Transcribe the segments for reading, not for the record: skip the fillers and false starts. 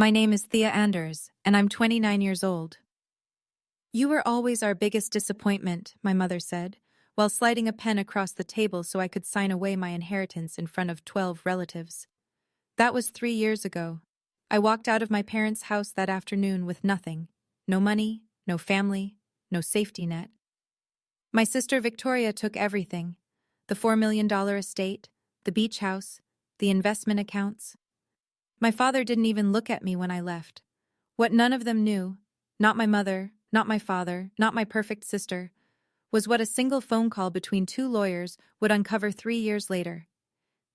My name is Thea Anders, and I'm 29 years old. You were always our biggest disappointment, my mother said, while sliding a pen across the table so I could sign away my inheritance in front of 12 relatives. That was 3 years ago. I walked out of my parents' house that afternoon with nothing. No money, no family, no safety net. My sister Victoria took everything. The $4 million estate, the beach house, the investment accounts. My father didn't even look at me when I left. What none of them knew, not my mother, not my father, not my perfect sister, was what a single phone call between two lawyers would uncover 3 years later.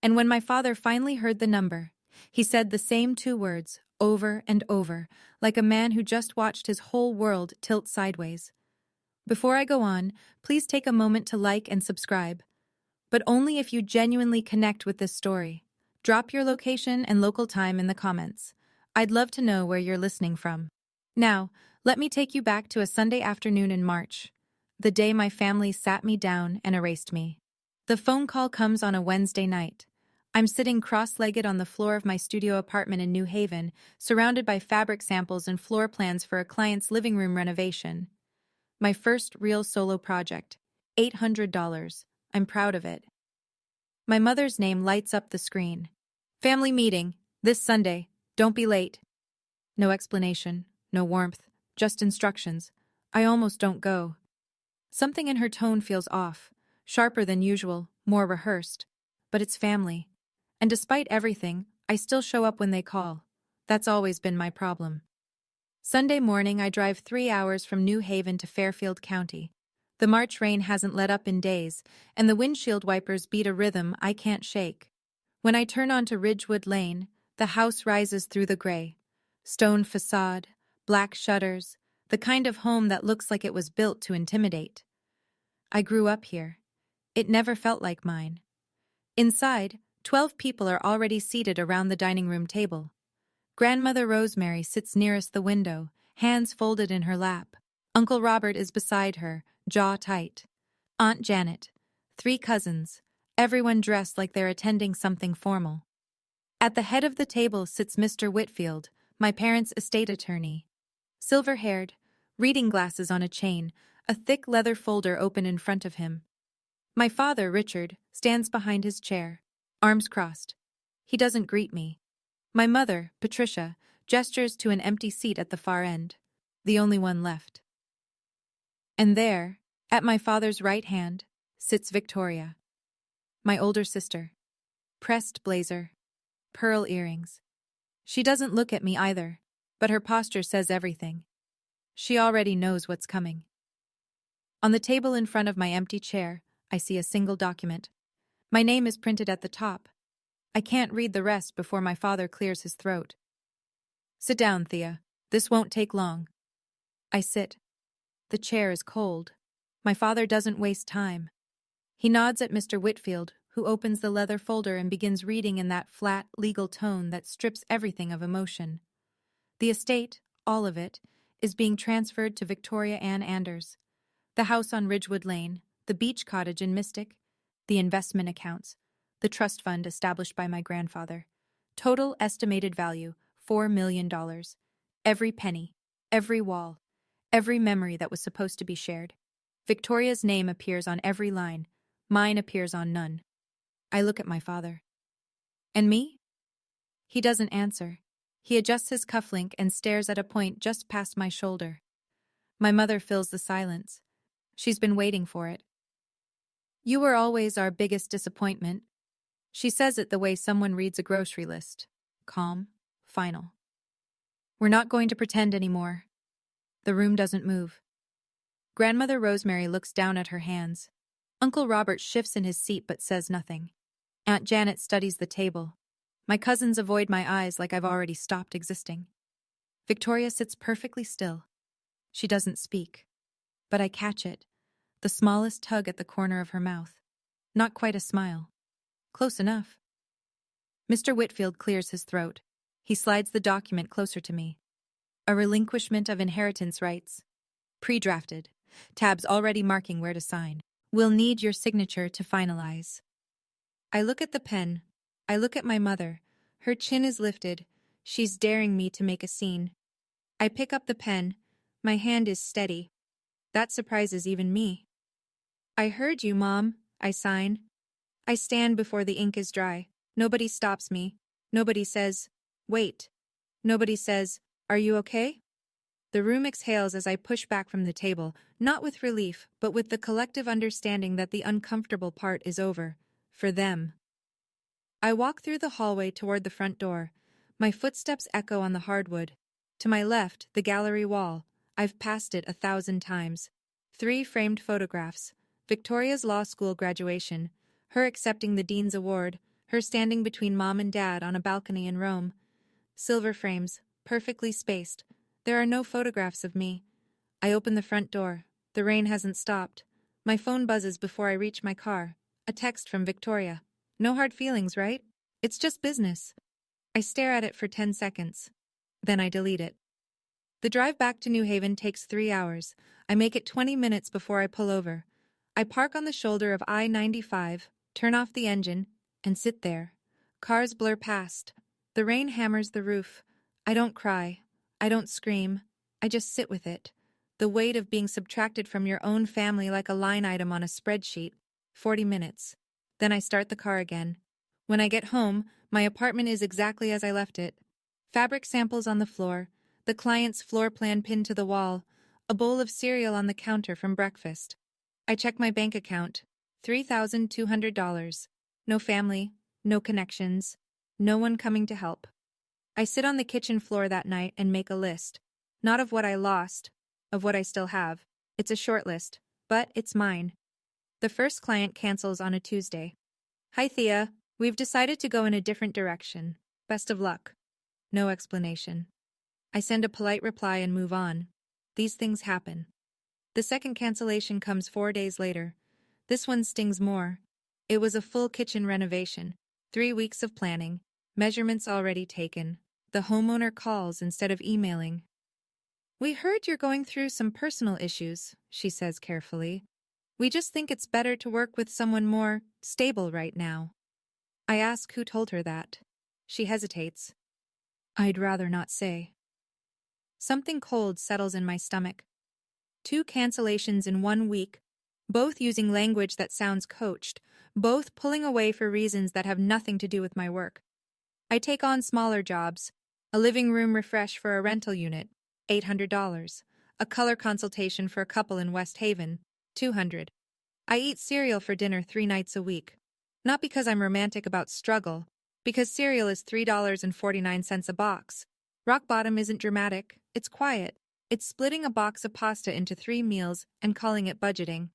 And when my father finally heard the number, he said the same 2 words over and over, like a man who just watched his whole world tilt sideways. Before I go on, please take a moment to like and subscribe. But only if you genuinely connect with this story. Drop your location and local time in the comments. I'd love to know where you're listening from. Now, let me take you back to a Sunday afternoon in March, the day my family sat me down and erased me. The phone call comes on a Wednesday night. I'm sitting cross-legged on the floor of my studio apartment in New Haven, surrounded by fabric samples and floor plans for a client's living room renovation. My first real solo project. $800. I'm proud of it. My mother's name lights up the screen. Family meeting, this Sunday, don't be late. No explanation, no warmth, just instructions. I almost don't go. Something in her tone feels off, sharper than usual, more rehearsed. But it's family. And despite everything, I still show up when they call. That's always been my problem. Sunday morning, I drive 3 hours from New Haven to Fairfield County. The March rain hasn't let up in days, and the windshield wipers beat a rhythm I can't shake. When I turn onto Ridgewood Lane, the house rises through the gray. Stone facade, black shutters, the kind of home that looks like it was built to intimidate. I grew up here. It never felt like mine. Inside, 12 people are already seated around the dining room table. Grandmother Rosemary sits nearest the window, hands folded in her lap. Uncle Robert is beside her, jaw tight. Aunt Janet, 3 cousins, everyone dressed like they're attending something formal. At the head of the table sits Mr. Whitfield, my parents' estate attorney. Silver-haired, reading glasses on a chain, a thick leather folder open in front of him. My father, Richard, stands behind his chair, arms crossed. He doesn't greet me. My mother, Patricia, gestures to an empty seat at the far end, the only one left. And there, at my father's right hand, sits Victoria, my older sister. Pressed blazer, pearl earrings. She doesn't look at me either, but her posture says everything. She already knows what's coming. On the table in front of my empty chair, I see a single document. My name is printed at the top. I can't read the rest before my father clears his throat. Sit down, Thea. This won't take long. I sit. The chair is cold. My father doesn't waste time. He nods at Mr. Whitfield, who opens the leather folder and begins reading in that flat, legal tone that strips everything of emotion. The estate, all of it, is being transferred to Victoria Ann Anders. The house on Ridgewood Lane, the beach cottage in Mystic, the investment accounts, the trust fund established by my grandfather. Total estimated value, $4 million. Every penny, every wall, every memory that was supposed to be shared. Victoria's name appears on every line. Mine appears on none. I look at my father. And me? He doesn't answer. He adjusts his cufflink and stares at a point just past my shoulder. My mother fills the silence. She's been waiting for it. You were always our biggest disappointment. She says it the way someone reads a grocery list. Calm, final. We're not going to pretend anymore. The room doesn't move. Grandmother Rosemary looks down at her hands. Uncle Robert shifts in his seat but says nothing. Aunt Janet studies the table. My cousins avoid my eyes like I've already stopped existing. Victoria sits perfectly still. She doesn't speak. But I catch it. The smallest tug at the corner of her mouth. Not quite a smile. Close enough. Mr. Whitfield clears his throat. He slides the document closer to me. A relinquishment of inheritance rights. Pre-drafted. Tabs already marking where to sign. We'll need your signature to finalize. I look at the pen. I look at my mother. Her chin is lifted. She's daring me to make a scene. I pick up the pen. My hand is steady. That surprises even me. I heard you, Mom, I sign. I stand before the ink is dry. Nobody stops me. Nobody says, wait. Nobody says, are you okay? The room exhales as I push back from the table, not with relief, but with the collective understanding that the uncomfortable part is over. For them. I walk through the hallway toward the front door. My footsteps echo on the hardwood. To my left, the gallery wall. I've passed it 1,000 times. 3 framed photographs. Victoria's law school graduation. Her accepting the Dean's Award. Her standing between Mom and Dad on a balcony in Rome. Silver frames, perfectly spaced. There are no photographs of me. I open the front door. The rain hasn't stopped. My phone buzzes before I reach my car. A text from Victoria. No hard feelings, right? It's just business. I stare at it for 10 seconds. Then I delete it. The drive back to New Haven takes 3 hours. I make it 20 minutes before I pull over. I park on the shoulder of I-95, turn off the engine, and sit there. Cars blur past. The rain hammers the roof. I don't cry. I don't scream. I just sit with it. The weight of being subtracted from your own family like a line item on a spreadsheet. 40 minutes. Then I start the car again. When I get home, my apartment is exactly as I left it. Fabric samples on the floor, the client's floor plan pinned to the wall, a bowl of cereal on the counter from breakfast. I check my bank account. $3,200. No family, no connections, no one coming to help. I sit on the kitchen floor that night and make a list. Not of what I lost, of what I still have. It's a short list, but it's mine. The first client cancels on a Tuesday. Hi, Thea. We've decided to go in a different direction. Best of luck. No explanation. I send a polite reply and move on. These things happen. The second cancellation comes 4 days later. This one stings more. It was a full kitchen renovation. 3 weeks of planning. Measurements already taken. The homeowner calls instead of emailing. We heard you're going through some personal issues, she says carefully. We just think it's better to work with someone more stable right now. I ask who told her that. She hesitates. I'd rather not say. Something cold settles in my stomach. 2 cancellations in 1 week, both using language that sounds coached, both pulling away for reasons that have nothing to do with my work. I take on smaller jobs. A living room refresh for a rental unit, $800. A color consultation for a couple in West Haven, $200. I eat cereal for dinner 3 nights a week. Not because I'm romantic about struggle, because cereal is $3.49 a box. Rock bottom isn't dramatic, it's quiet. It's splitting a box of pasta into 3 meals and calling it budgeting.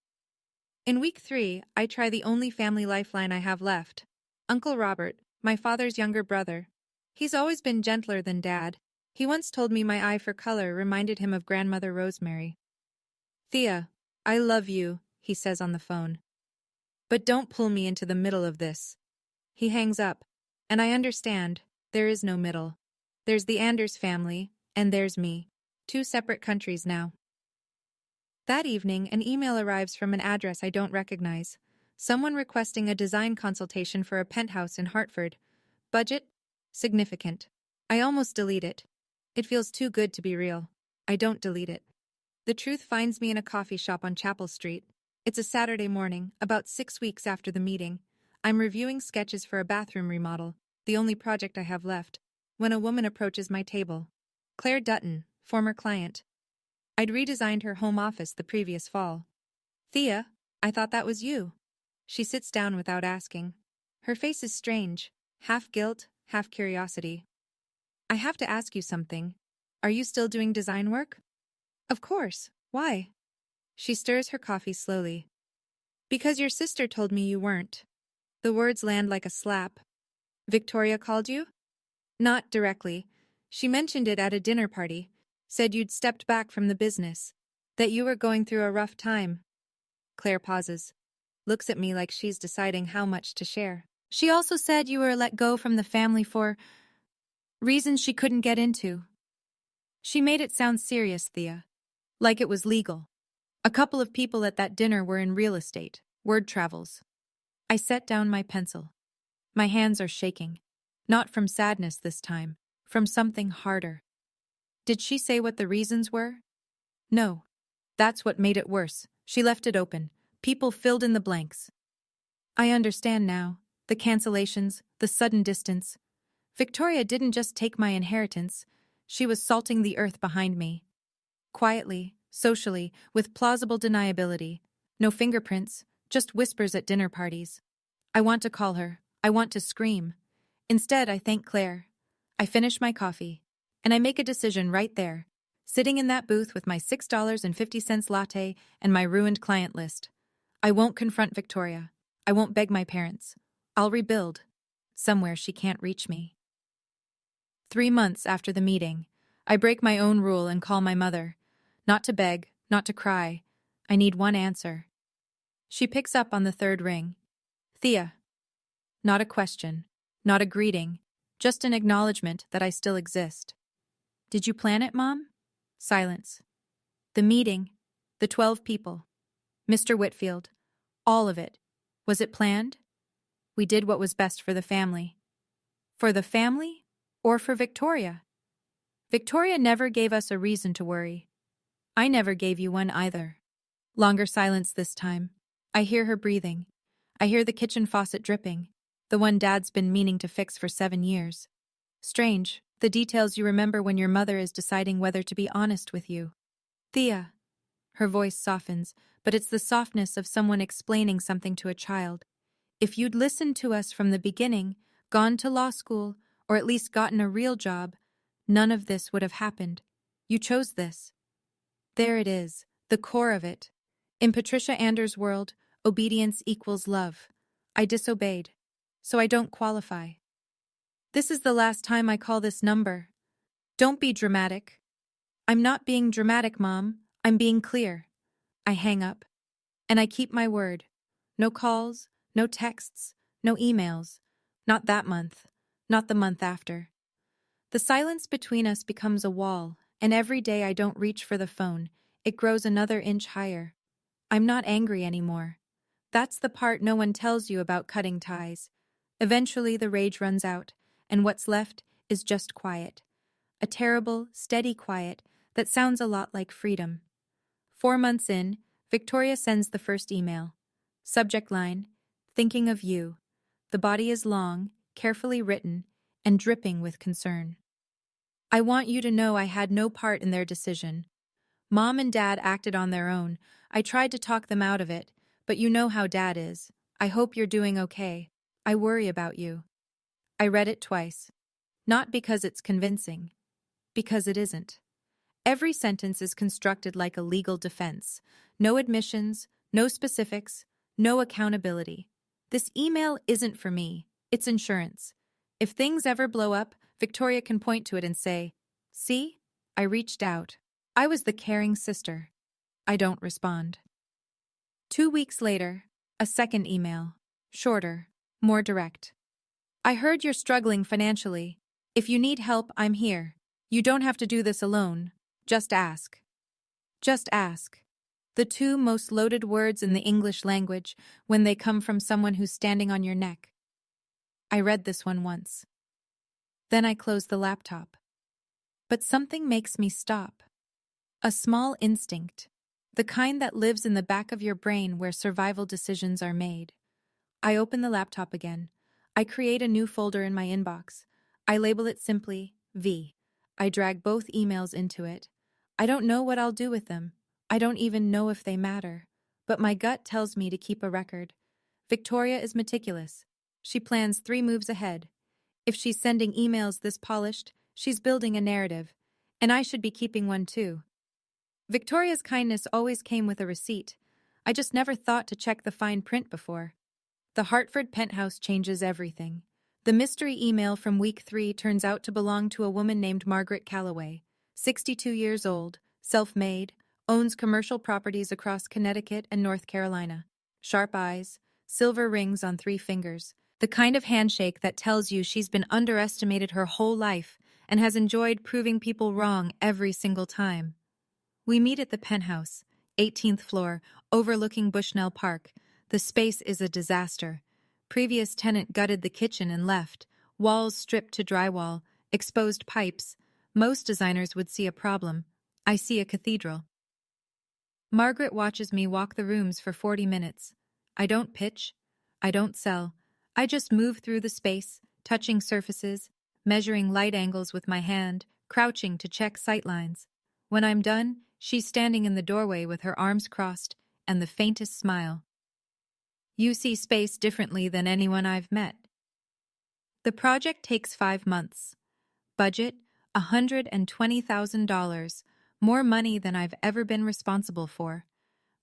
In week 3, I try the only family lifeline I have left. Uncle Robert, my father's younger brother. He's always been gentler than Dad. He once told me my eye for color reminded him of Grandmother Rosemary. Thea, I love you, he says on the phone. But don't pull me into the middle of this. He hangs up, and I understand, there is no middle. There's the Anders family, and there's me. 2 separate countries now. That evening, an email arrives from an address I don't recognize. Someone requesting a design consultation for a penthouse in Hartford. Budget? Significant. I almost delete it. It feels too good to be real. I don't delete it. The truth finds me in a coffee shop on Chapel Street. It's a Saturday morning, about 6 weeks after the meeting. I'm reviewing sketches for a bathroom remodel, the only project I have left, when a woman approaches my table. Claire Dutton, former client. I'd redesigned her home office the previous fall. Thea, I thought that was you. She sits down without asking. Her face is strange, half guilt, half curiosity. I have to ask you something. Are you still doing design work? Of course. Why? She stirs her coffee slowly. Because your sister told me you weren't. The words land like a slap. Victoria called you? Not directly. She mentioned it at a dinner party. Said you'd stepped back from the business. That you were going through a rough time. Claire pauses. Looks at me like she's deciding how much to share. She also said you were let go from the family for reasons she couldn't get into. She made it sound serious, Thea. Like it was legal. A couple of people at that dinner were in real estate. Word travels. I set down my pencil. My hands are shaking. Not from sadness this time. from something harder. Did she say what the reasons were? No. That's what made it worse. She left it open. People filled in the blanks. I understand now. The cancellations, the sudden distance. Victoria didn't just take my inheritance. She was salting the earth behind me. Quietly, socially, with plausible deniability. No fingerprints, just whispers at dinner parties. I want to call her. I want to scream. Instead, I thank Claire. I finish my coffee. And I make a decision right there, sitting in that booth with my $6.50 latte and my ruined client list. I won't confront Victoria. I won't beg my parents. I'll rebuild. Somewhere she can't reach me. 3 months after the meeting, I break my own rule and call my mother. Not to beg, not to cry. I need one answer. She picks up on the third ring. Thea. Not a question, not a greeting, just an acknowledgement that I still exist. Did you plan it, Mom? Silence. The meeting, the 12 people, Mr. Whitfield, all of it. Was it planned? We did what was best for the family. For the family? Or for Victoria? Victoria never gave us a reason to worry. I never gave you one either. Longer silence this time. I hear her breathing. I hear the kitchen faucet dripping, the one Dad's been meaning to fix for 7 years. Strange, the details you remember when your mother is deciding whether to be honest with you. Thea. Her voice softens, but it's the softness of someone explaining something to a child. If you'd listened to us from the beginning, gone to law school, or at least gotten a real job, none of this would have happened. You chose this. There it is, the core of it. In Patricia Anders' world, obedience equals love. I disobeyed, so I don't qualify. This is the last time I call this number. Don't be dramatic. I'm not being dramatic, Mom. I'm being clear. I hang up. And I keep my word. No calls, no texts, no emails. Not that month. Not the month after. The silence between us becomes a wall, and every day I don't reach for the phone, it grows another inch higher. I'm not angry anymore. That's the part no one tells you about cutting ties. Eventually the rage runs out, and what's left is just quiet. A terrible, steady quiet that sounds a lot like freedom. 4 months in, Victoria sends the first email. Subject line, thinking of you. The body is long, carefully written, and dripping with concern. I want you to know I had no part in their decision. Mom and Dad acted on their own. I tried to talk them out of it, but you know how Dad is. I hope you're doing okay. I worry about you. I read it twice. Not because it's convincing. Because it isn't. Every sentence is constructed like a legal defense. No admissions, no specifics, no accountability. This email isn't for me. It's insurance. If things ever blow up, Victoria can point to it and say, "See? I reached out. I was the caring sister." I don't respond. 2 weeks later, a second email. Shorter, more direct. I heard you're struggling financially. If you need help, I'm here. You don't have to do this alone. Just ask. Just ask. The 2 most loaded words in the English language when they come from someone who's standing on your neck. I read this one once. Then I close the laptop. But something makes me stop. A small instinct. The kind that lives in the back of your brain where survival decisions are made. I open the laptop again. I create a new folder in my inbox. I label it simply V. I drag both emails into it. I don't know what I'll do with them. I don't even know if they matter. But my gut tells me to keep a record. Victoria is meticulous. She plans 3 moves ahead. If she's sending emails this polished, she's building a narrative. And I should be keeping one too. Victoria's kindness always came with a receipt. I just never thought to check the fine print before. The Hartford penthouse changes everything. The mystery email from week 3 turns out to belong to a woman named Margaret Calloway, 62 years old, self-made, owns commercial properties across Connecticut and North Carolina. Sharp eyes, silver rings on 3 fingers, the kind of handshake that tells you she's been underestimated her whole life and has enjoyed proving people wrong every single time. We meet at the penthouse, 18th floor, overlooking Bushnell Park. The space is a disaster. Previous tenant gutted the kitchen and left, walls stripped to drywall, exposed pipes. Most designers would see a problem. I see a cathedral. Margaret watches me walk the rooms for 40 minutes. I don't pitch. I don't sell. I just move through the space, touching surfaces, measuring light angles with my hand, crouching to check sightlines. When I'm done, she's standing in the doorway with her arms crossed and the faintest smile. You see space differently than anyone I've met. The project takes 5 months. Budget, $120,000, more money than I've ever been responsible for.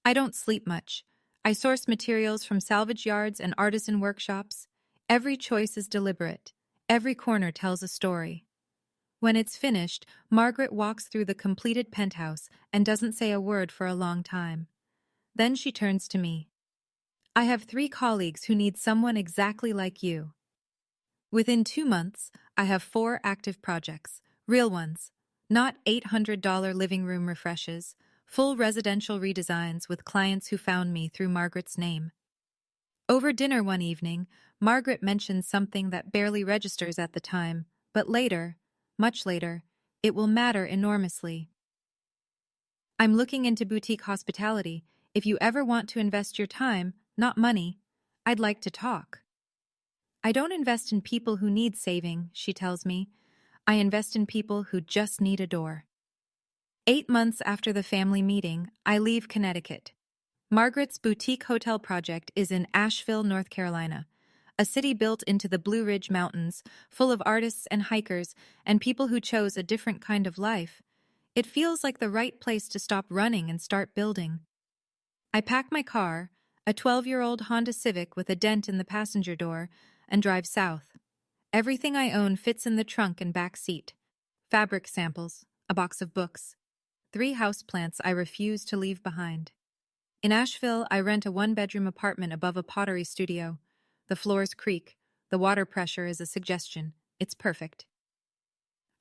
I don't sleep much. I source materials from salvage yards and artisan workshops. Every choice is deliberate. Every corner tells a story. When it's finished, Margaret walks through the completed penthouse and doesn't say a word for a long time. Then she turns to me. I have 3 colleagues who need someone exactly like you. Within 2 months, I have 4 active projects, real ones, not $800 living room refreshes, full residential redesigns with clients who found me through Margaret's name. Over dinner one evening, Margaret mentioned something that barely registers at the time, but later, much later, it will matter enormously. I'm looking into boutique hospitality. If you ever want to invest your time, not money, I'd like to talk. I don't invest in people who need saving, she tells me. I invest in people who just need a door. 8 months after the family meeting, I leave Connecticut. Margaret's boutique hotel project is in Asheville, North Carolina, a city built into the Blue Ridge Mountains, full of artists and hikers and people who chose a different kind of life. It feels like the right place to stop running and start building. I pack my car, a 12-year-old Honda Civic with a dent in the passenger door, and drive south. Everything I own fits in the trunk and back seat. Fabric samples, a box of books, 3 houseplants I refuse to leave behind. In Asheville, I rent a 1-bedroom apartment above a pottery studio. The floors creak. The water pressure is a suggestion. It's perfect.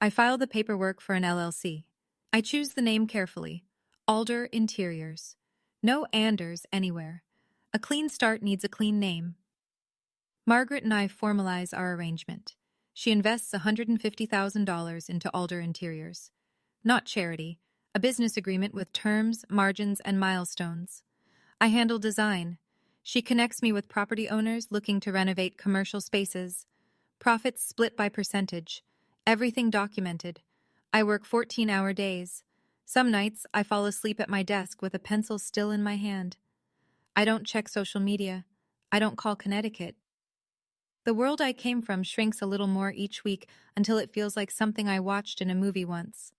I file the paperwork for an LLC. I choose the name carefully. Alder Interiors. No Anders anywhere. A clean start needs a clean name. Margaret and I formalize our arrangement. She invests $150,000 into Alder Interiors. Not charity, a business agreement with terms, margins, and milestones. I handle design. She connects me with property owners looking to renovate commercial spaces. Profits split by percentage. Everything documented. I work 14-hour days. Some nights, I fall asleep at my desk with a pencil still in my hand. I don't check social media. I don't call Connecticut. The world I came from shrinks a little more each week until it feels like something I watched in a movie once.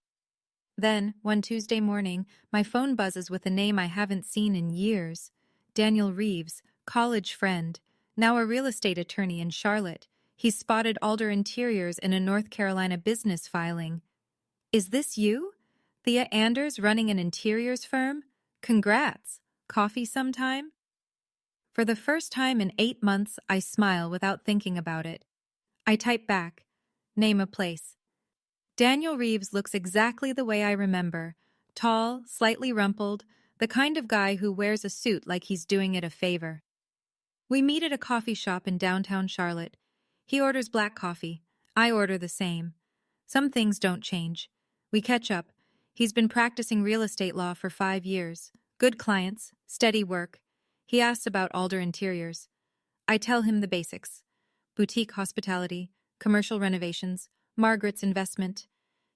Then, one Tuesday morning, my phone buzzes with a name I haven't seen in years. Daniel Reeves, college friend, now a real estate attorney in Charlotte. He's spotted Alder Interiors in a North Carolina business filing. Is this you? Thea Anders running an interiors firm? Congrats. Coffee sometime? For the first time in 8 months, I smile without thinking about it. I type back. Name a place. Daniel Reeves looks exactly the way I remember. Tall, slightly rumpled, the kind of guy who wears a suit like he's doing it a favor. We meet at a coffee shop in downtown Charlotte. He orders black coffee. I order the same. Some things don't change. We catch up. He's been practicing real estate law for 5 years. Good clients, steady work. He asks about Alder Interiors. I tell him the basics. Boutique hospitality, commercial renovations, Margaret's investment.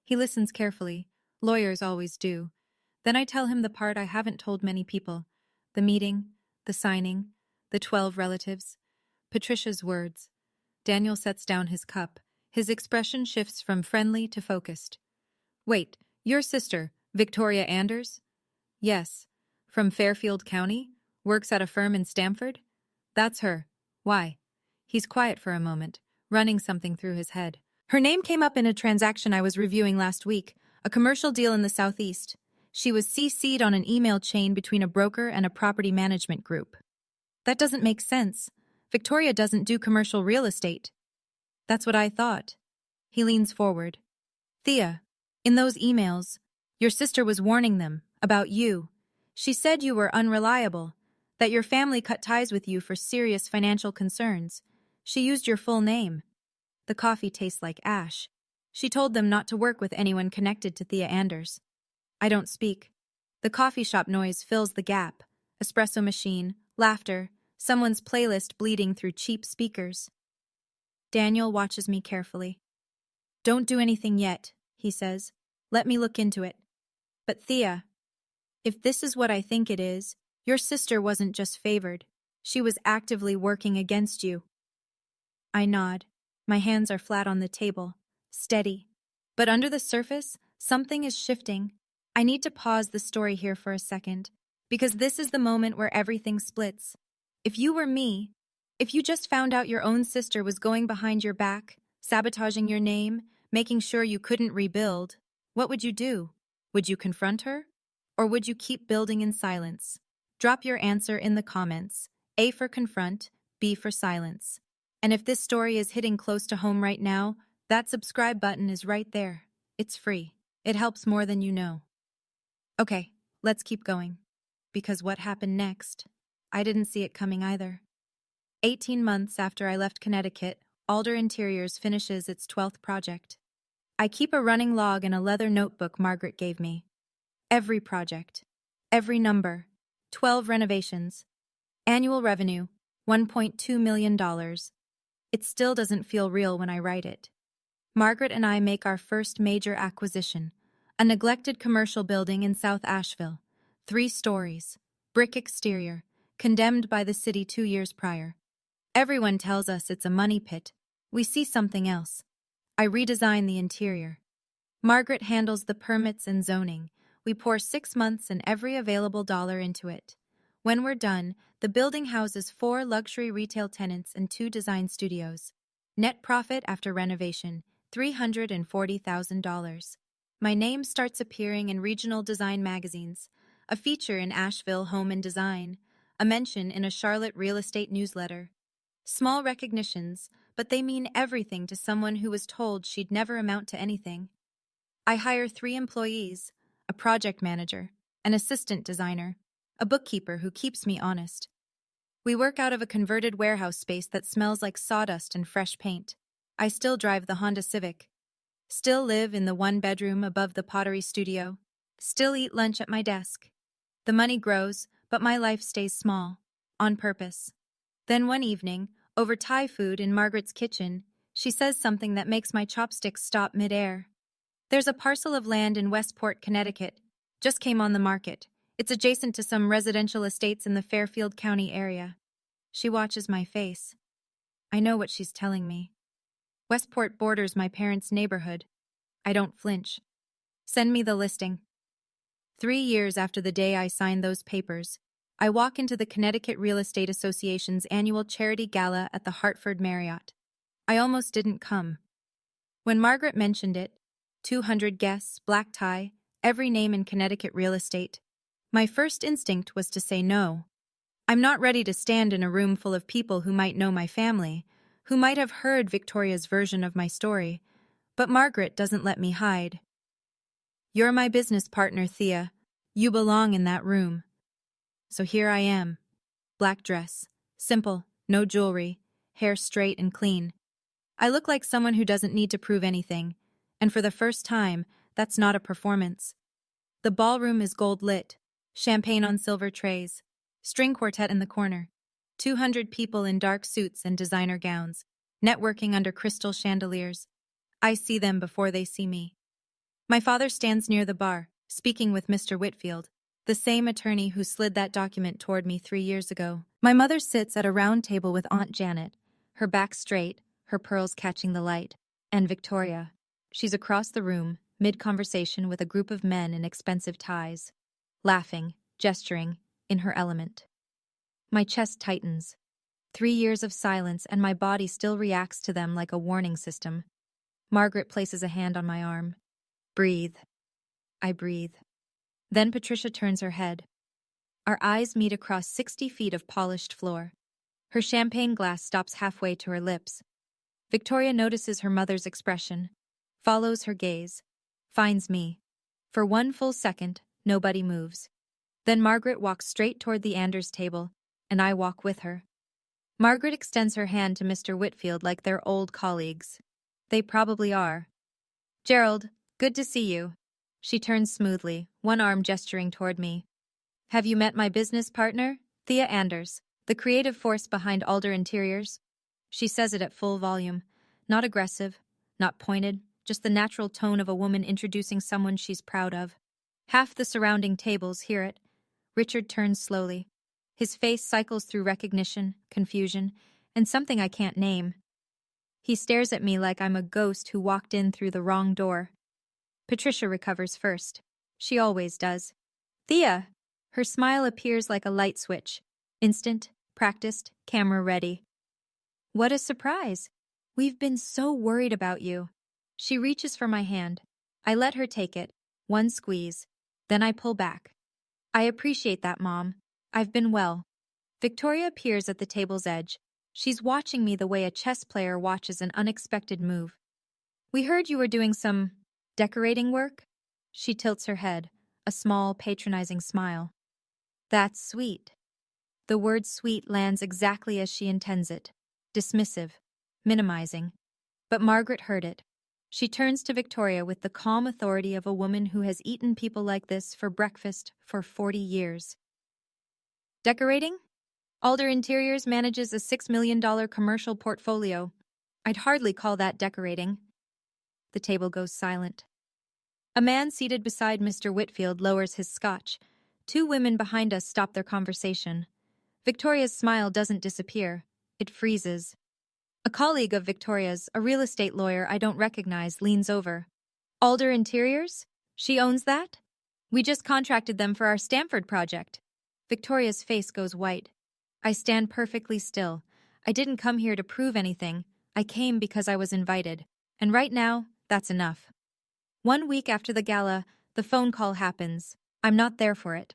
He listens carefully. Lawyers always do. Then I tell him the part I haven't told many people. The meeting, the signing, the 12 relatives. Patricia's words. Daniel sets down his cup. His expression shifts from friendly to focused. Wait, your sister, Victoria Anders? Yes. From Fairfield County? Works at a firm in Stamford? That's her. Why? He's quiet for a moment, running something through his head. Her name came up in a transaction I was reviewing last week, a commercial deal in the Southeast. She was CC'd on an email chain between a broker and a property management group. That doesn't make sense. Victoria doesn't do commercial real estate. That's what I thought. He leans forward. Thea, in those emails, your sister was warning them about you. She said you were unreliable, that your family cut ties with you for serious financial concerns. She used your full name. The coffee tastes like ash. She told them not to work with anyone connected to Thea Anders. I don't speak. The coffee shop noise fills the gap. Espresso machine, laughter, someone's playlist bleeding through cheap speakers. Daniel watches me carefully. Don't do anything yet, he says. Let me look into it. But Thea, if this is what I think it is, your sister wasn't just favored. She was actively working against you. I nod. My hands are flat on the table, steady. But under the surface, something is shifting. I need to pause the story here for a second, because this is the moment where everything splits. If you were me, if you just found out your own sister was going behind your back, sabotaging your name, making sure you couldn't rebuild, what would you do? Would you confront her? Or would you keep building in silence? Drop your answer in the comments. A for confront, B for silence. And if this story is hitting close to home right now, that subscribe button is right there. It's free. It helps more than you know. Okay, let's keep going. Because what happened next? I didn't see it coming either. 18 months after I left Connecticut, Alder Interiors finishes its 12th project. I keep a running log in a leather notebook Margaret gave me. Every project, every number, 12 renovations, annual revenue, $1.2 million. It still doesn't feel real when I write it. Margaret and I make our first major acquisition, a neglected commercial building in South Asheville, 3 stories, brick exterior, condemned by the city 2 years prior. Everyone tells us it's a money pit. We see something else. I redesign the interior. Margaret handles the permits and zoning. We pour 6 months and every available dollar into it. When we're done, the building houses 4 luxury retail tenants and 2 design studios. Net profit after renovation, $340,000. My name starts appearing in regional design magazines, a feature in Asheville Home and Design, a mention in a Charlotte real estate newsletter. Small recognitions, but they mean everything to someone who was told she'd never amount to anything. I hire 3 employees, a project manager, an assistant designer, a bookkeeper who keeps me honest. We work out of a converted warehouse space that smells like sawdust and fresh paint. I still drive the Honda Civic. Still live in the 1-bedroom above the pottery studio. Still eat lunch at my desk. The money grows, but my life stays small, on purpose. Then one evening, over Thai food in Margaret's kitchen, she says something that makes my chopsticks stop mid-air. There's a parcel of land in Westport, Connecticut. Just came on the market. It's adjacent to some residential estates in the Fairfield County area. She watches my face. I know what she's telling me. Westport borders my parents' neighborhood. I don't flinch. Send me the listing. 3 years after the day I signed those papers, I walk into the Connecticut Real Estate Association's annual charity gala at the Hartford Marriott. I almost didn't come. When Margaret mentioned it, 200 guests, black tie, every name in Connecticut real estate, my first instinct was to say no. I'm not ready to stand in a room full of people who might know my family, who might have heard Victoria's version of my story, but Margaret doesn't let me hide. You're my business partner, Thea. You belong in that room. So here I am. Black dress. Simple, no jewelry, hair straight and clean. I look like someone who doesn't need to prove anything, and for the first time, that's not a performance. The ballroom is gold-lit, champagne on silver trays, string quartet in the corner, 200 people in dark suits and designer gowns, networking under crystal chandeliers. I see them before they see me. My father stands near the bar, speaking with Mr. Whitfield, the same attorney who slid that document toward me 3 years ago. My mother sits at a round table with Aunt Janet, her back straight, her pearls catching the light, and Victoria. She's across the room, mid-conversation with a group of men in expensive ties, laughing, gesturing, in her element. My chest tightens. 3 years of silence, and my body still reacts to them like a warning system. Margaret places a hand on my arm. Breathe. I breathe. Then Patricia turns her head. Our eyes meet across 60 feet of polished floor. Her champagne glass stops halfway to her lips. Victoria notices her mother's expression, follows her gaze, finds me. For 1 full second, nobody moves. Then Margaret walks straight toward the Anders table, and I walk with her. Margaret extends her hand to Mr. Whitfield like they're old colleagues. They probably are. Gerald, good to see you. She turns smoothly, one arm gesturing toward me. Have you met my business partner, Thea Anders, the creative force behind Alder Interiors? She says it at full volume. Not aggressive, not pointed, just the natural tone of a woman introducing someone she's proud of. Half the surrounding tables hear it. Richard turns slowly. His face cycles through recognition, confusion, and something I can't name. He stares at me like I'm a ghost who walked in through the wrong door. Patricia recovers first. She always does. Thea! Her smile appears like a light switch. Instant, practiced, camera ready. What a surprise! We've been so worried about you. She reaches for my hand. I let her take it. One squeeze. Then I pull back. I appreciate that, Mom. I've been well. Victoria appears at the table's edge. She's watching me the way a chess player watches an unexpected move. We heard you were doing some decorating work? She tilts her head, a small, patronizing smile. That's sweet. The word sweet lands exactly as she intends it. Dismissive, minimizing. But Margaret heard it. She turns to Victoria with the calm authority of a woman who has eaten people like this for breakfast for 40 years. Decorating? Alder Interiors manages a $6 million commercial portfolio. I'd hardly call that decorating. The table goes silent. A man seated beside Mr. Whitfield lowers his scotch. Two women behind us stop their conversation. Victoria's smile doesn't disappear. It freezes. A colleague of Victoria's, a real estate lawyer I don't recognize, leans over. Alder Interiors? She owns that? We just contracted them for our Stamford project. Victoria's face goes white. I stand perfectly still. I didn't come here to prove anything. I came because I was invited. And right now, that's enough. 1 week after the gala, the phone call happens. I'm not there for it.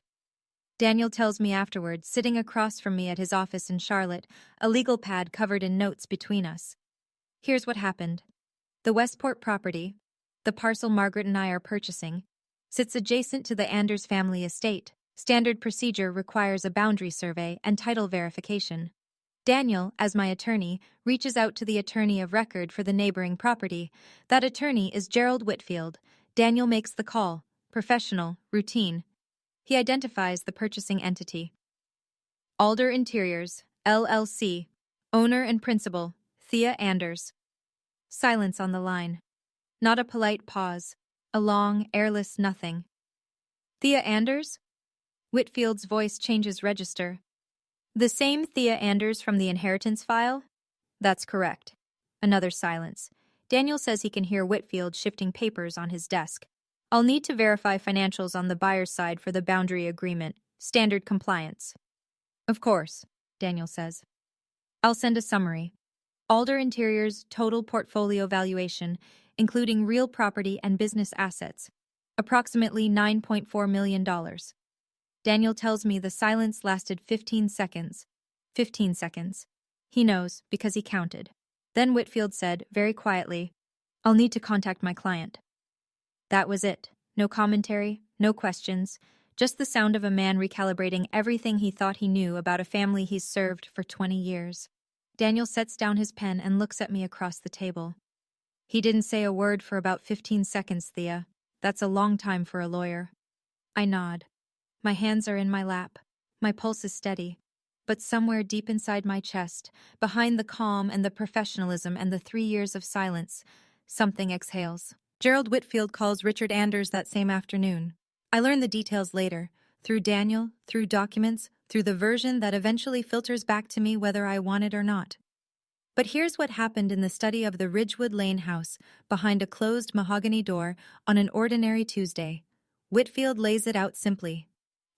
Daniel tells me afterward, sitting across from me at his office in Charlotte, a legal pad covered in notes between us. Here's what happened. The Westport property, the parcel Margaret and I are purchasing, sits adjacent to the Anders family estate. Standard procedure requires a boundary survey and title verification. Daniel, as my attorney, reaches out to the attorney of record for the neighboring property. That attorney is Gerald Whitfield. Daniel makes the call. Professional, routine. He identifies the purchasing entity. Alder Interiors, LLC. Owner and principal, Thea Anders. Silence on the line. Not a polite pause. A long, airless nothing. Thea Anders? Whitfield's voice changes register. The same Thea Anders from the inheritance file? That's correct. Another silence. Daniel says he can hear Whitfield shifting papers on his desk. I'll need to verify financials on the buyer's side for the boundary agreement. Standard compliance. Of course, Daniel says. I'll send a summary. Alder Interiors' total portfolio valuation, including real property and business assets. Approximately $9.4 million. Daniel tells me the silence lasted 15 seconds. 15 seconds. He knows, because he counted. Then Whitfield said, very quietly, I'll need to contact my client. That was it. No commentary, no questions, just the sound of a man recalibrating everything he thought he knew about a family he's served for 20 years. Daniel sets down his pen and looks at me across the table. He didn't say a word for about 15 seconds, Thea. That's a long time for a lawyer. I nod. My hands are in my lap. My pulse is steady. But somewhere deep inside my chest, behind the calm and the professionalism and the 3 years of silence, something exhales. Gerald Whitfield calls Richard Anders that same afternoon. I learn the details later, through Daniel, through documents, through the version that eventually filters back to me whether I want it or not. But here's what happened in the study of the Ridgewood Lane house, behind a closed mahogany door, on an ordinary Tuesday. Whitfield lays it out simply.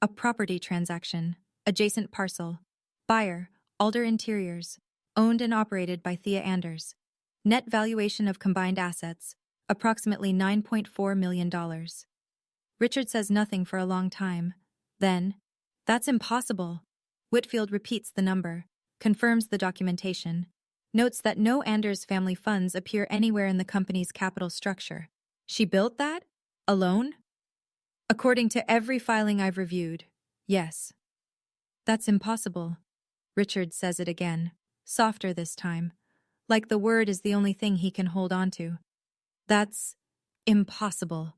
A property transaction, adjacent parcel, buyer, Alder Interiors, owned and operated by Thea Anders. Net valuation of combined assets, approximately $9.4 million. Richard says nothing for a long time. Then, that's impossible. Whitfield repeats the number, confirms the documentation, notes that no Anders family funds appear anywhere in the company's capital structure. She built that? Alone? According to every filing I've reviewed, yes. That's impossible. Richard says it again, softer this time, like the word is the only thing he can hold on to. That's Impossible.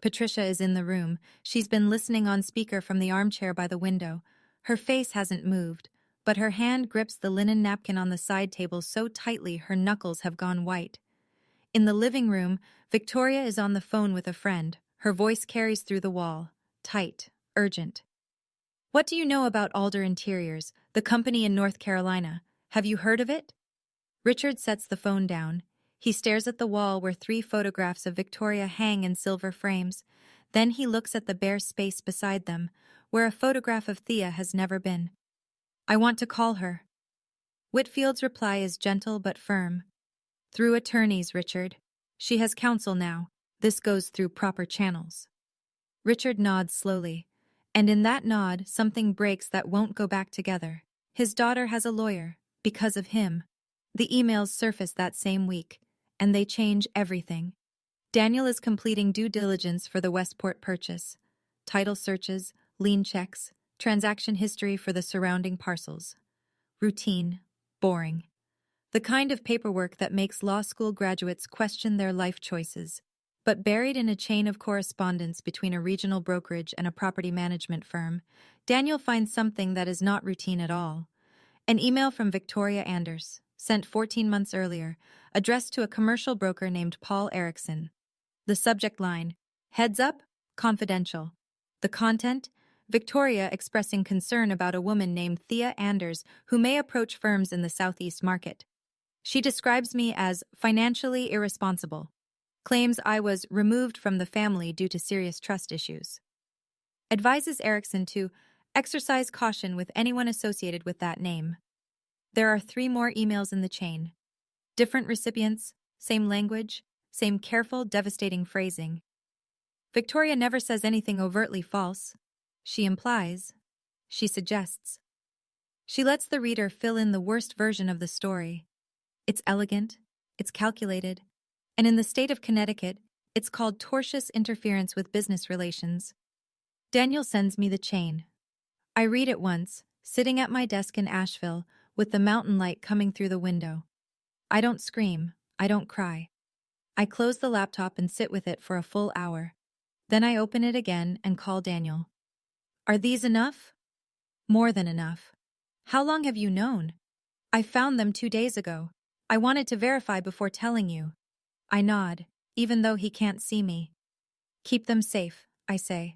Patricia is in the room. She's been listening on speaker from the armchair by the window. Her face hasn't moved, but her hand grips the linen napkin on the side table so tightly her knuckles have gone white. In the living room, Victoria is on the phone with a friend. Her voice carries through the wall. Tight, urgent. What do you know about Alder Interiors, the company in North Carolina? Have you heard of it? Richard sets the phone down. He stares at the wall where 3 photographs of Victoria hang in silver frames. Then he looks at the bare space beside them, where a photograph of Thea has never been. I want to call her. Whitfield's reply is gentle but firm. Through attorneys, Richard. She has counsel now. This goes through proper channels. Richard nods slowly, and in that nod something breaks that won't go back together. His daughter has a lawyer, because of him. The emails surface that same week, and they change everything. Daniel is completing due diligence for the Westport purchase. Title searches, lien checks, transaction history for the surrounding parcels. Routine, boring. The kind of paperwork that makes law school graduates question their life choices. But buried in a chain of correspondence between a regional brokerage and a property management firm, Daniel finds something that is not routine at all. An email from Victoria Anders, sent 14 months earlier, addressed to a commercial broker named Paul Erickson. The subject line, heads up, confidential. The content, Victoria expressing concern about a woman named Thea Anders who may approach firms in the Southeast market. She describes me as financially irresponsible. Claims I was removed from the family due to serious trust issues. Advises Erickson to exercise caution with anyone associated with that name. There are 3 more emails in the chain. Different recipients, same language, same careful, devastating phrasing. Victoria never says anything overtly false. She implies. She suggests. She lets the reader fill in the worst version of the story. It's elegant, it's calculated, and in the state of Connecticut, it's called tortious interference with business relations. Daniel sends me the chain. I read it once, sitting at my desk in Asheville, with the mountain light coming through the window. I don't scream, I don't cry. I close the laptop and sit with it for a full hour. Then I open it again and call Daniel. Are these enough? More than enough. How long have you known? I found them 2 days ago. I wanted to verify before telling you. I nod, even though he can't see me. Keep them safe, I say.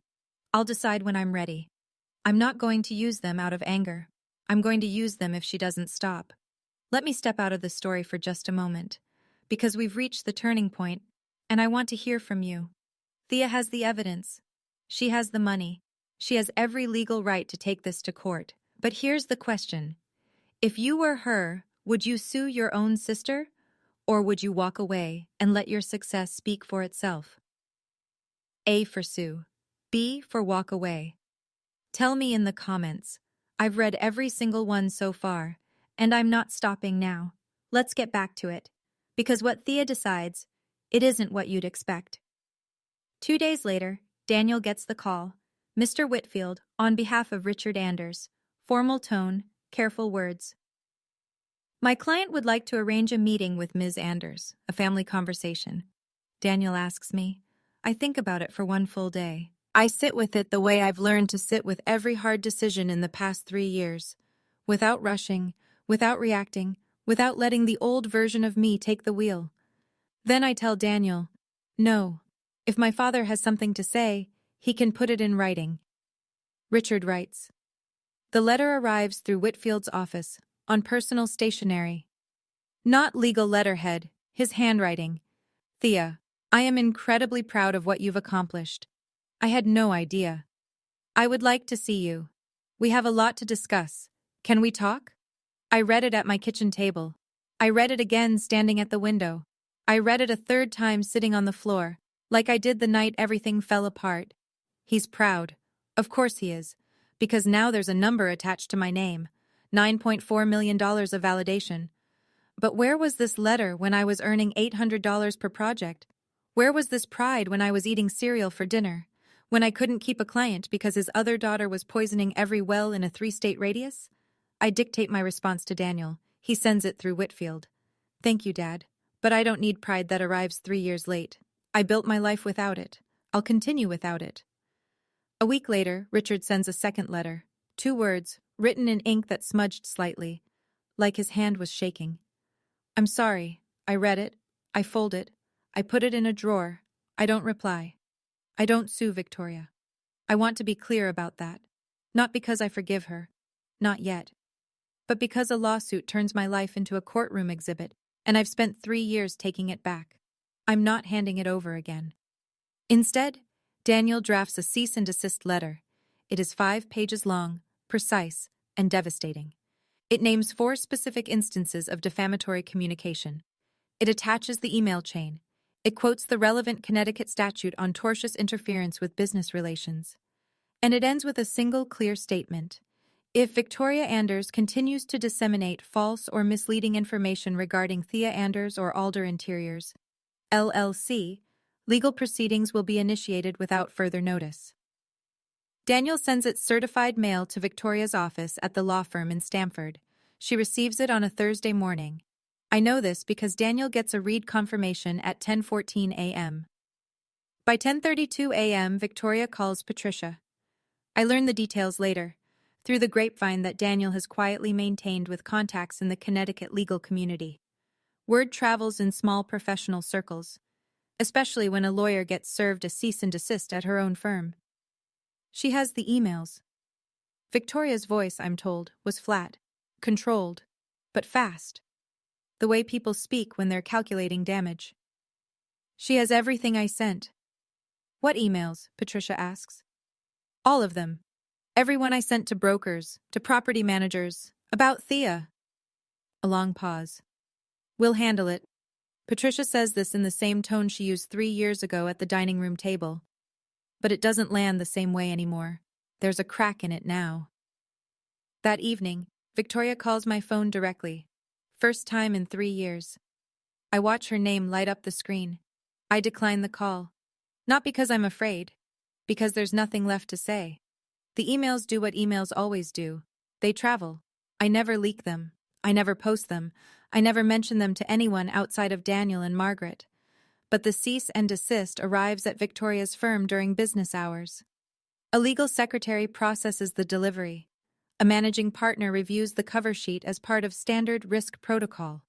I'll decide when I'm ready. I'm not going to use them out of anger. I'm going to use them if she doesn't stop. Let me step out of the story for just a moment, because we've reached the turning point, and I want to hear from you. Thea has the evidence. She has the money. She has every legal right to take this to court. But here's the question. If you were her, would you sue your own sister? Or would you walk away and let your success speak for itself? A for sue. B for walk away. Tell me in the comments. I've read every single one so far, and I'm not stopping now. Let's get back to it. Because what Thea decides, it isn't what you'd expect. 2 days later, Daniel gets the call. Mr. Whitfield, on behalf of Richard Anders. Formal tone, careful words. My client would like to arrange a meeting with Ms. Anders, a family conversation. Daniel asks me. I think about it for 1 full day. I sit with it the way I've learned to sit with every hard decision in the past 3 years. Without rushing, without reacting, without letting the old version of me take the wheel. Then I tell Daniel, no, if my father has something to say, he can put it in writing. Richard writes. The letter arrives through Whitfield's office, on personal stationery. Not legal letterhead, his handwriting. Thea, I am incredibly proud of what you've accomplished. I had no idea. I would like to see you. We have a lot to discuss. Can we talk? I read it at my kitchen table. I read it again standing at the window. I read it a 3rd time sitting on the floor, like I did the night everything fell apart. He's proud. Of course he is, because now there's a number attached to my name. $9.4 million of validation. But where was this letter when I was earning $800 per project? Where was this pride when I was eating cereal for dinner? When I couldn't keep a client because his other daughter was poisoning every well in a 3-state radius? I dictate my response to Daniel. He sends it through Whitfield. Thank you, Dad. But I don't need pride that arrives 3 years late. I built my life without it. I'll continue without it. A week later, Richard sends a second letter. 2 words, written in ink that smudged slightly, like his hand was shaking. I'm sorry. I read it. I fold it. I put it in a drawer. I don't reply. I don't sue Victoria. I want to be clear about that. Not because I forgive her. Not yet. But because a lawsuit turns my life into a courtroom exhibit, and I've spent 3 years taking it back. I'm not handing it over again. Instead, Daniel drafts a cease and desist letter. It is 5 pages long, precise, and devastating. It names 4 specific instances of defamatory communication. It attaches the email chain. It quotes the relevant Connecticut statute on tortious interference with business relations. And it ends with a single clear statement. If Victoria Anders continues to disseminate false or misleading information regarding Thea Anders or Alder Interiors, LLC, legal proceedings will be initiated without further notice. Daniel sends its certified mail to Victoria's office at the law firm in Stamford. She receives it on a Thursday morning. I know this because Daniel gets a read confirmation at 10:14 a.m. By 10:32 a.m., Victoria calls Patricia. I learn the details later, through the grapevine that Daniel has quietly maintained with contacts in the Connecticut legal community. Word travels in small professional circles, especially when a lawyer gets served a cease and desist at her own firm. She has the emails. Victoria's voice, I'm told, was flat, controlled, but fast. The way people speak when they're calculating damage. She has everything I sent. What emails? Patricia asks. All of them. Everyone I sent to brokers, to property managers, about Thea. A long pause. We'll handle it. Patricia says this in the same tone she used 3 years ago at the dining room table. But it doesn't land the same way anymore. There's a crack in it now. That evening, Victoria calls my phone directly. First time in 3 years. I watch her name light up the screen. I decline the call. Not because I'm afraid. Because there's nothing left to say. The emails do what emails always do. They travel. I never leak them. I never post them. I never mention them to anyone outside of Daniel and Margaret. But the cease and desist arrives at Victoria's firm during business hours. A legal secretary processes the delivery. A managing partner reviews the cover sheet as part of standard risk protocol.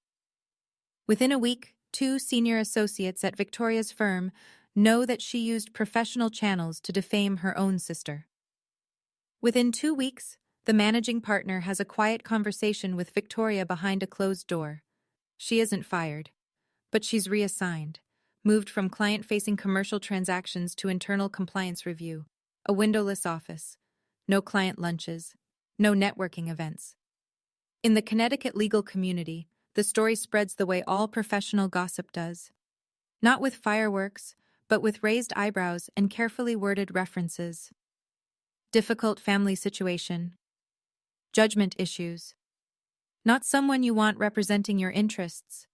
Within a week, 2 senior associates at Victoria's firm know that she used professional channels to defame her own sister. Within 2 weeks, the managing partner has a quiet conversation with Victoria behind a closed door. She isn't fired, but she's reassigned, moved from client-facing commercial transactions to internal compliance review, a windowless office, no client lunches, no networking events. In the Connecticut legal community, the story spreads the way all professional gossip does. Not with fireworks, but with raised eyebrows and carefully worded references. Difficult family situation. Judgment issues. Not someone you want representing your interests.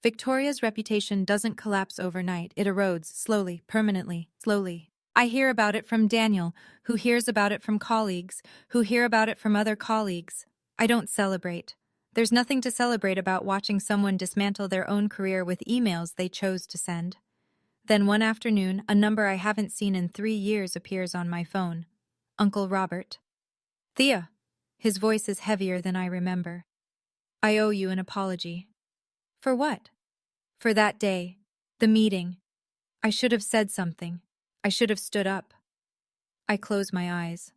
Victoria's reputation doesn't collapse overnight. It erodes slowly, permanently, slowly. I hear about it from Daniel, who hears about it from colleagues, who hear about it from other colleagues. I don't celebrate. There's nothing to celebrate about watching someone dismantle their own career with emails they chose to send. Then one afternoon, a number I haven't seen in 3 years appears on my phone. Uncle Robert. Thea. His voice is heavier than I remember. I owe you an apology. For what? For that day. The meeting. I should have said something. I should have stood up. I close my eyes.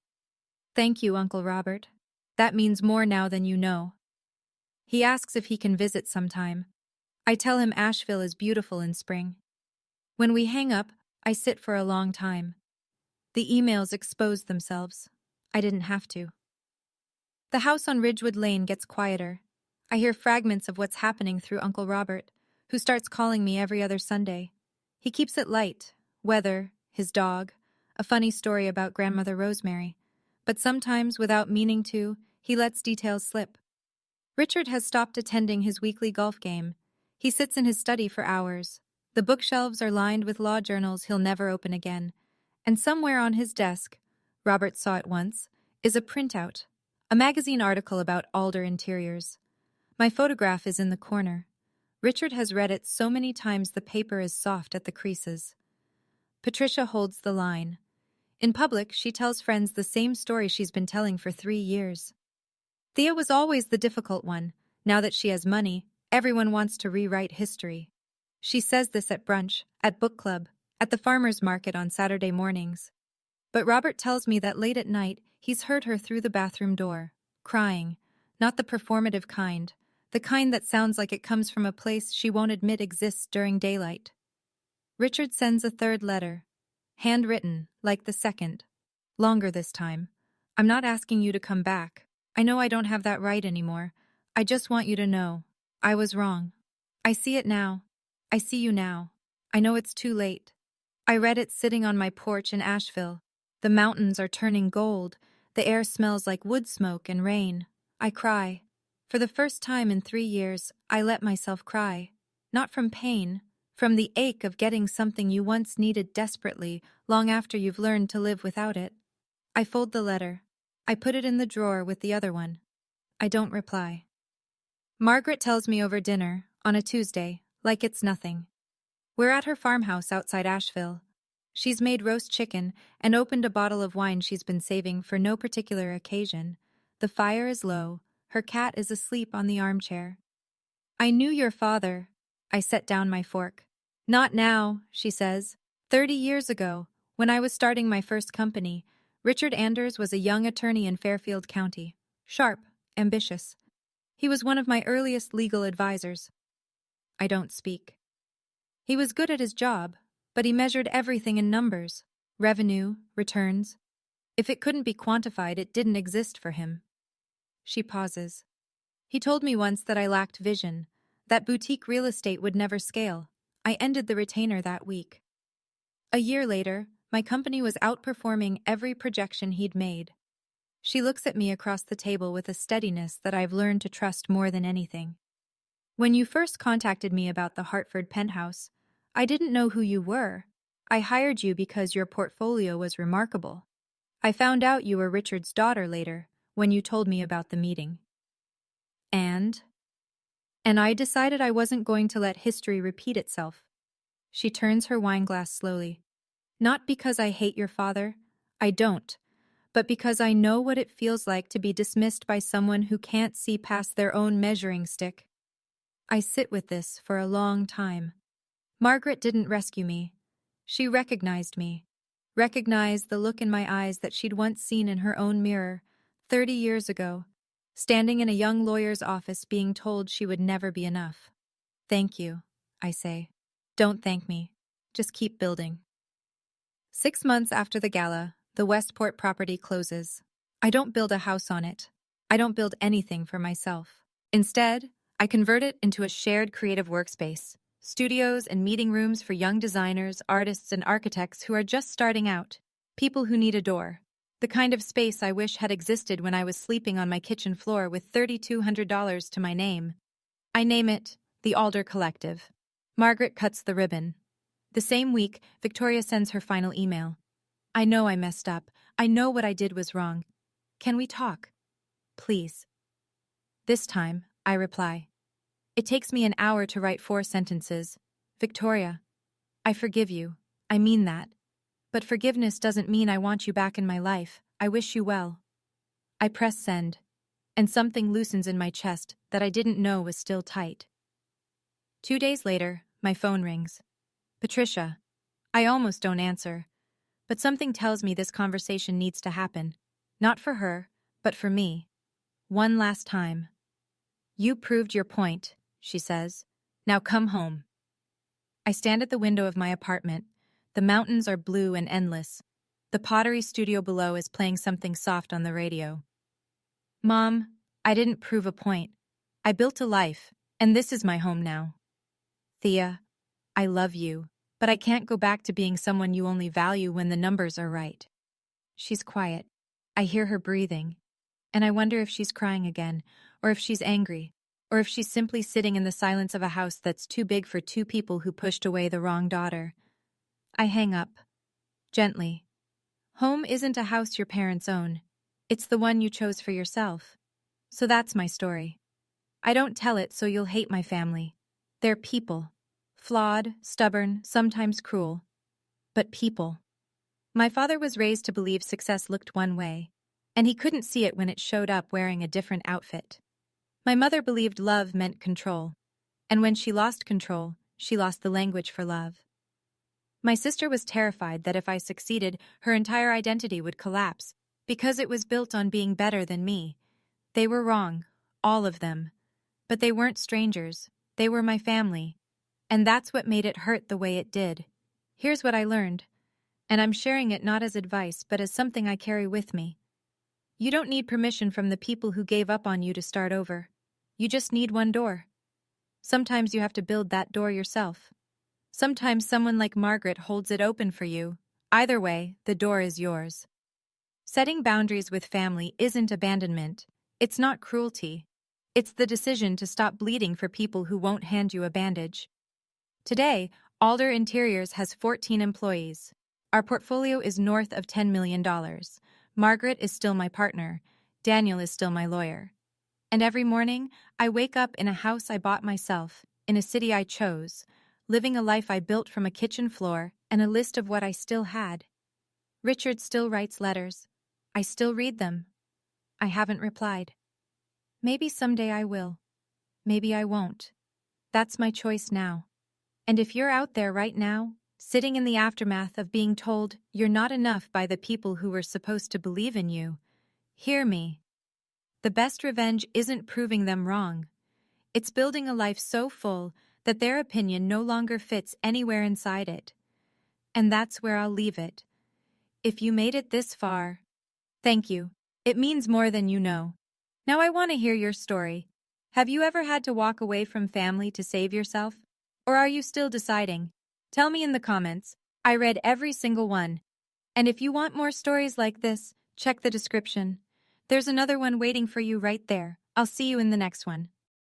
Thank you, Uncle Robert. That means more now than you know. He asks if he can visit sometime. I tell him Asheville is beautiful in spring. When we hang up, I sit for a long time. The emails expose themselves. I didn't have to. The house on Ridgewood Lane gets quieter. I hear fragments of what's happening through Uncle Robert, who starts calling me every other Sunday. He keeps it light. Weather, his dog, a funny story about Grandmother Rosemary. But sometimes, without meaning to, he lets details slip. Richard has stopped attending his weekly golf game. He sits in his study for hours. The bookshelves are lined with law journals he'll never open again. And somewhere on his desk, Robert saw it once, is a printout, a magazine article about Alder Interiors. My photograph is in the corner. Richard has read it so many times the paper is soft at the creases. Patricia holds the line. In public, she tells friends the same story she's been telling for 3 years. Thea was always the difficult one. Now that she has money, everyone wants to rewrite history. She says this at brunch, at book club, at the farmer's market on Saturday mornings. But Robert tells me that late at night, he's heard her through the bathroom door, crying, not the performative kind, the kind that sounds like it comes from a place she won't admit exists during daylight. Richard sends a third letter, handwritten, like the second. Longer this time. I'm not asking you to come back. I know I don't have that right anymore. I just want you to know. I was wrong. I see it now. I see you now. I know it's too late. I read it sitting on my porch in Asheville. The mountains are turning gold. The air smells like wood smoke and rain. I cry. For the first time in 3 years, I let myself cry. Not from pain, from the ache of getting something you once needed desperately, long after you've learned to live without it. I fold the letter. I put it in the drawer with the other one. I don't reply. Margaret tells me over dinner, on a Tuesday, like it's nothing. We're at her farmhouse outside Asheville. She's made roast chicken and opened a bottle of wine she's been saving for no particular occasion. The fire is low. Her cat is asleep on the armchair. I knew your father. I set down my fork. Not now, she says. 30 years ago, when I was starting my first company, Richard Anders was a young attorney in Fairfield County. Sharp, ambitious. He was one of my earliest legal advisors. I don't speak. He was good at his job, but he measured everything in numbers. Revenue, returns. If it couldn't be quantified, it didn't exist for him. She pauses. He told me once that I lacked vision, that boutique real estate would never scale. I ended the retainer that week. A year later, my company was outperforming every projection he'd made. She looks at me across the table with a steadiness that I've learned to trust more than anything. When you first contacted me about the Hartford penthouse, I didn't know who you were. I hired you because your portfolio was remarkable. I found out you were Richard's daughter later, when you told me about the meeting. And I decided I wasn't going to let history repeat itself. She turns her wineglass slowly. Not because I hate your father, I don't, but because I know what it feels like to be dismissed by someone who can't see past their own measuring stick. I sit with this for a long time. Margaret didn't rescue me. She recognized me. Recognized the look in my eyes that she'd once seen in her own mirror, 30 years ago, standing in a young lawyer's office being told she would never be enough. Thank you, I say. Don't thank me. Just keep building. 6 months after the gala, the Westport property closes. I don't build a house on it. I don't build anything for myself. Instead, I convert it into a shared creative workspace, studios and meeting rooms for young designers, artists, and architects who are just starting out, people who need a door. The kind of space I wish had existed when I was sleeping on my kitchen floor with $3,200 to my name. I name it the Alder Collective. Margaret cuts the ribbon. The same week, Victoria sends her final email. I know I messed up. I know what I did was wrong. Can we talk? Please. This time, I reply. It takes me an hour to write 4 sentences. Victoria, I forgive you. I mean that. But forgiveness doesn't mean I want you back in my life. I wish you well. I press send, and something loosens in my chest that I didn't know was still tight. 2 days later, my phone rings. Patricia. I almost don't answer. But something tells me this conversation needs to happen. Not for her, but for me. One last time. You proved your point, she says. Now come home. I stand at the window of my apartment. The mountains are blue and endless. The pottery studio below is playing something soft on the radio. Mom, I didn't prove a point. I built a life, and this is my home now. Thea, I love you, but I can't go back to being someone you only value when the numbers are right. She's quiet. I hear her breathing, and I wonder if she's crying again, or if she's angry, or if she's simply sitting in the silence of a house that's too big for 2 people who pushed away the wrong daughter. I hang up. Gently. Home isn't a house your parents own. It's the one you chose for yourself. So that's my story. I don't tell it so you'll hate my family. They're people. Flawed, stubborn, sometimes cruel. But people. My father was raised to believe success looked one way, and he couldn't see it when it showed up wearing a different outfit. My mother believed love meant control, and when she lost control, she lost the language for love. My sister was terrified that if I succeeded, her entire identity would collapse, because it was built on being better than me. They were wrong, all of them. But they weren't strangers, they were my family. And that's what made it hurt the way it did. Here's what I learned, and I'm sharing it not as advice but as something I carry with me. You don't need permission from the people who gave up on you to start over. You just need one door. Sometimes you have to build that door yourself. Sometimes someone like Margaret holds it open for you. Either way, the door is yours. Setting boundaries with family isn't abandonment. It's not cruelty. It's the decision to stop bleeding for people who won't hand you a bandage. Today, Alder Interiors has 14 employees. Our portfolio is north of $10 million. Margaret is still my partner. Daniel is still my lawyer. And every morning, I wake up in a house I bought myself, in a city I chose, living a life I built from a kitchen floor and a list of what I still had. Richard still writes letters. I still read them. I haven't replied. Maybe someday I will. Maybe I won't. That's my choice now. And if you're out there right now, sitting in the aftermath of being told you're not enough by the people who were supposed to believe in you, hear me. The best revenge isn't proving them wrong. It's building a life so full that their opinion no longer fits anywhere inside it. And that's where I'll leave it. If you made it this far, thank you. It means more than you know. Now I want to hear your story. Have you ever had to walk away from family to save yourself? Or are you still deciding? Tell me in the comments. I read every single one. And if you want more stories like this, check the description. There's another one waiting for you right there. I'll see you in the next one.